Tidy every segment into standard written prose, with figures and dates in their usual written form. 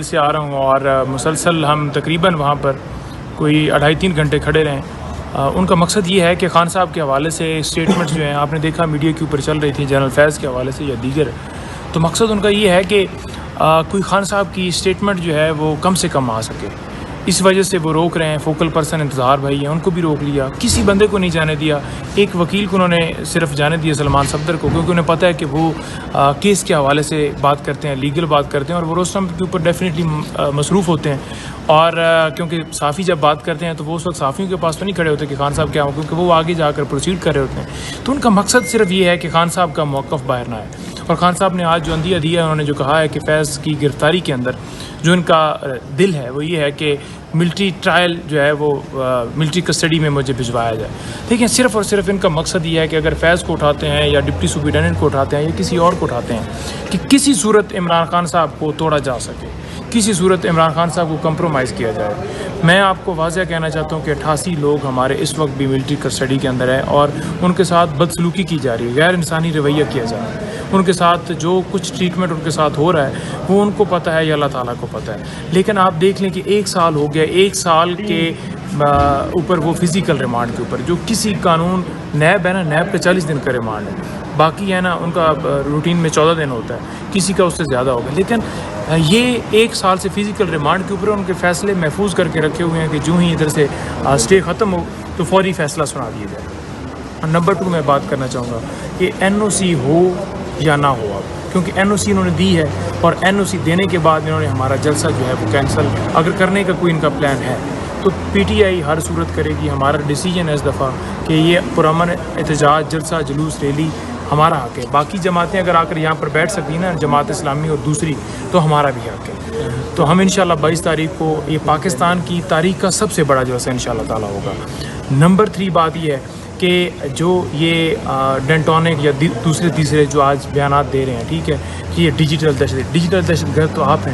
Jail سے آ رہا ہوں اور مسلسل ہم تقریباً وہاں پر کوئی 2.5-3 گھنٹے کھڑے رہے. ان کا مقصد یہ ہے کہ خان صاحب کے حوالے سے اسٹیٹمنٹس جو ہیں آپ نے دیکھا میڈیا کے اوپر چل رہی تھی جنرل فیض کے حوالے سے یا دیگر. تو مقصد ان کا یہ ہے کہ کوئی خان صاحب کی اسٹیٹمنٹ جو ہے وہ کم سے کم آ سکے. اس وجہ سے وہ روک رہے ہیں. فوکل پرسن انتظار بھائی ہیں ان کو بھی روک لیا. کسی بندے کو نہیں جانے دیا. ایک وکیل کو انہوں نے صرف جانے دیا سلمان صفدر کو, کیونکہ انہیں پتہ ہے کہ وہ کیس کے حوالے سے بات کرتے ہیں, لیگل بات کرتے ہیں, اور وہ روسٹم کے اوپر ڈیفینیٹلی مصروف ہوتے ہیں. اور کیونکہ صحافی جب بات کرتے ہیں تو وہ اس وقت صحافیوں کے پاس تو نہیں کھڑے ہوتے کہ خان صاحب کیا ہو, کیونکہ وہ آگے جا کر پروسیڈ کر رہے ہوتے ہیں. تو ان کا مقصد صرف یہ ہے کہ خان صاحب کا موقف باہر نہ آئے. اور خان صاحب نے آج جو اندیہ دیا ہے, انہوں نے جو کہا ہے کہ فیض کی گرفتاری کے اندر جو ان کا دل ہے وہ یہ ہے کہ ملٹری ٹرائل جو ہے وہ ملٹری کسٹڈی میں مجھے بھجوایا جائے. دیکھیں صرف اور صرف ان کا مقصد یہ ہے کہ اگر فیض کو اٹھاتے ہیں یا ڈپٹی سپرنٹینڈنٹ کو اٹھاتے ہیں یا کسی اور کو اٹھاتے ہیں کہ کسی صورت عمران خان صاحب کو توڑا جا سکے, کسی صورت عمران خان صاحب کو کمپرومائز کیا جائے. میں آپ کو واضح کہنا چاہتا ہوں کہ 88 لوگ ہمارے اس وقت بھی ملٹری کسٹڈی کے اندر ہیں اور ان کے ساتھ بدسلوکی کی جا رہی ہے, غیر انسانی رویہ کیا جا رہا ہے. ان کے ساتھ جو کچھ ٹریٹمنٹ ان کے ساتھ ہو رہا ہے وہ ان کو پتہ ہے یا اللہ تعالیٰ کو پتہ ہے. لیکن آپ دیکھ لیں کہ 1 سال ہو گیا, 1 سال کے اوپر وہ فزیکل ریمانڈ کے اوپر, جو کسی قانون نیب ہے نا, نیب کا 40 دن کا ریمانڈ ہے, باقی ہے نا ان کا روٹین میں 14 دن ہوتا ہے, کسی کا اس سے زیادہ ہوگا. لیکن یہ 1 سال سے فزیکل ریمانڈ کے اوپر ان کے فیصلے محفوظ کر کے رکھے ہوئے ہیں کہ جو ہی ادھر سے اسٹے ختم ہو تو فوری فیصلہ سنا دیا جائے. نمبر 2 میں بات کرنا چاہوں گا کہ NOC ہو یا نہ ہو, اب کیونکہ NOC انہوں نے دی ہے اور NOC دینے کے بعد انہوں نے ہمارا جلسہ جو ہے وہ کینسل اگر کرنے کا کوئی ان کا پلان ہے تو PTI ہر صورت کرے گی. ہمارا ڈیسیجن ہے اس دفعہ کہ یہ پرامن احتجاج, جلسہ, جلوس, ریلی ہمارا حق ہے. باقی جماعتیں اگر آ کر یہاں پر بیٹھ سکتی ہیں نا, جماعت اسلامی اور دوسری, تو ہمارا بھی حق ہے. تو ہم انشاءاللہ 22 تاریخ کو یہ پاکستان کی تاریخ کا سب سے بڑا جلسہ انشاءاللہ تعالیٰ ہوگا. نمبر 3 بات یہ ہے کہ جو یہ ڈنٹونک یا دوسرے تیسرے جو آج بیانات دے رہے ہیں, ٹھیک ہے, کہ یہ ڈیجیٹل دہشت گرد تو آپ ہیں.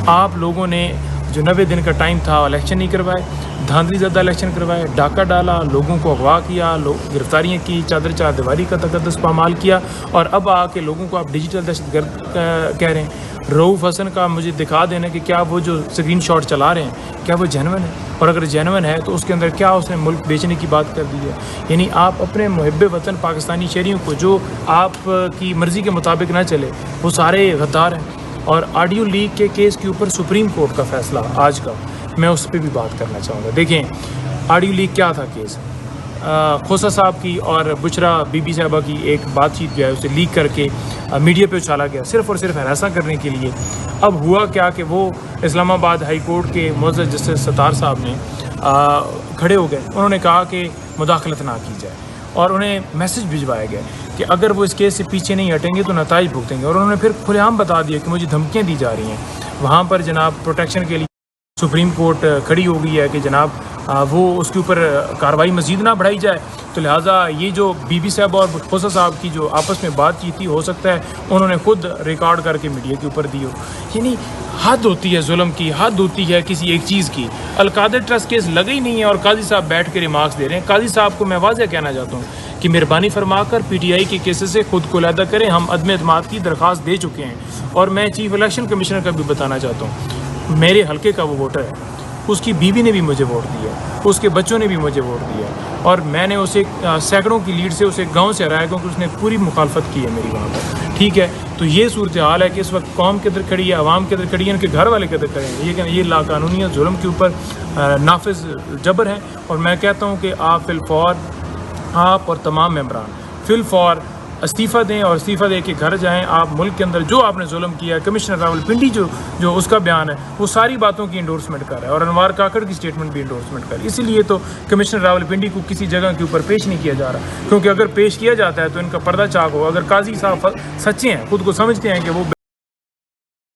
آپ لوگوں نے جو 90 دن کا ٹائم تھا الیکشن نہیں کروائے, دھاندلی زدہ الیکشن کروائے, ڈاکہ ڈالا, لوگوں کو اغوا کیا, گرفتاریاں کی, چادر چار دیواری کا تقدس پامال کیا, اور اب آ کے لوگوں کو آپ ڈیجیٹل دہشت گرد کہہ رہے ہیں. رؤوف حسن کا مجھے دکھا دینا کہ کیا وہ جو اسکرین شاٹ چلا رہے ہیں کیا وہ جینون ہے, اور اگر جینون ہے تو اس کے اندر کیا اس نے ملک بیچنے کی بات کر دی ہے. یعنی آپ اپنے محب وطن پاکستانی شہریوں کو جو آپ کی مرضی کے مطابق نہ چلے وہ سارے غدار ہیں. اور آڈیو لیک کے کیس کے اوپر سپریم کورٹ کا فیصلہ آج کا, میں اس پہ بھی بات کرنا چاہوں گا. دیکھیں آڈیو لیک کیا تھا کیس, کھوسا صاحب کی اور بشرا بی بی صاحبہ کی ایک بات چیت جو ہے اسے لیک کر کے میڈیا پہ اچھالا گیا صرف اور صرف ہراساں کرنے کے لیے. اب ہوا کیا کہ وہ اسلام آباد ہائی کورٹ کے معزز جسٹس ستار صاحب نے کھڑے ہو گئے. انہوں نے کہا کہ مداخلت نہ کی جائے, اور انہیں میسج بھجوایا گیا کہ اگر وہ اس کیس سے پیچھے نہیں ہٹیں گے تو نتائج بھگتیں گے. اور انہوں نے پھر کھلے عام بتا دیا کہ مجھے دھمکیاں دی جا رہی ہیں. وہاں پر جناب پروٹیکشن کے لیے سپریم کورٹ کھڑی ہو گئی ہے کہ جناب وہ اس کے اوپر کارروائی مزید نہ بڑھائی جائے. تو لہٰذا یہ جو بی بی صاحب اور کھوسا صاحب کی جو آپس میں بات چیت تھی, ہو سکتا ہے انہوں نے خود ریکارڈ کر کے میڈیا کے اوپر دی ہو. یعنی حد ہوتی ہے ظلم کی, حد ہوتی ہے کسی ایک چیز کی. القادر ٹرسٹ کیس لگا ہی نہیں ہے اور قاضی صاحب بیٹھ کے ریمارکس دے رہے ہیں. قاضی صاحب کو میں واضح کہنا چاہتا ہوں کہ مہربانی فرما کر PTI کے کیسز سے خود کو علیحدہ کریں. ہم عدم اعتماد کی درخواست دے چکے ہیں, اور میں چیف الیکشن کمشنر کا بھی بتانا چاہتا ہوں, میرے حلقے کا وہ ووٹر ہے, اس کی بیوی نے بھی مجھے ووٹ دیا, اس کے بچوں نے بھی مجھے ووٹ دیا, اور میں نے اسے سینکڑوں کی لیڈ سے اسے گاؤں سے ہرایا کیونکہ اس نے پوری مخالفت کی ہے میری وہاں پر. ٹھیک ہے, تو یہ صورتحال ہے کہ اس وقت قوم کے ادھر کھڑی ہے, عوام کے ادھر کھڑی ہے, ان کے گھر والے کے ادھر کھڑے ہیں. یہ لاقانونیت ظلم کے اوپر نافذ جبر ہے. اور میں کہتا ہوں کہ آپ فی اور تمام ممبران فی الفور استعفیٰ دیں اور استعفیٰ دے کے گھر جائیں. آپ ملک کے اندر جو آپ نے ظلم کیا ہے, کمشنر راول پنڈی جو اس کا بیان ہے وہ ساری باتوں کی انڈورسمنٹ کر رہا ہے, اور انوار کاکڑ کی اسٹیٹمنٹ بھی انڈورسمنٹ کر رہی ہے. اسی لیے تو کمشنر راول پنڈی کو کسی جگہ کے اوپر پیش نہیں کیا جا رہا, کیونکہ اگر پیش کیا جاتا ہے تو ان کا پردہ چاک ہوگا. اگر قاضی صاحب سچے ہیں, خود کو سمجھتے ہیں کہ وہ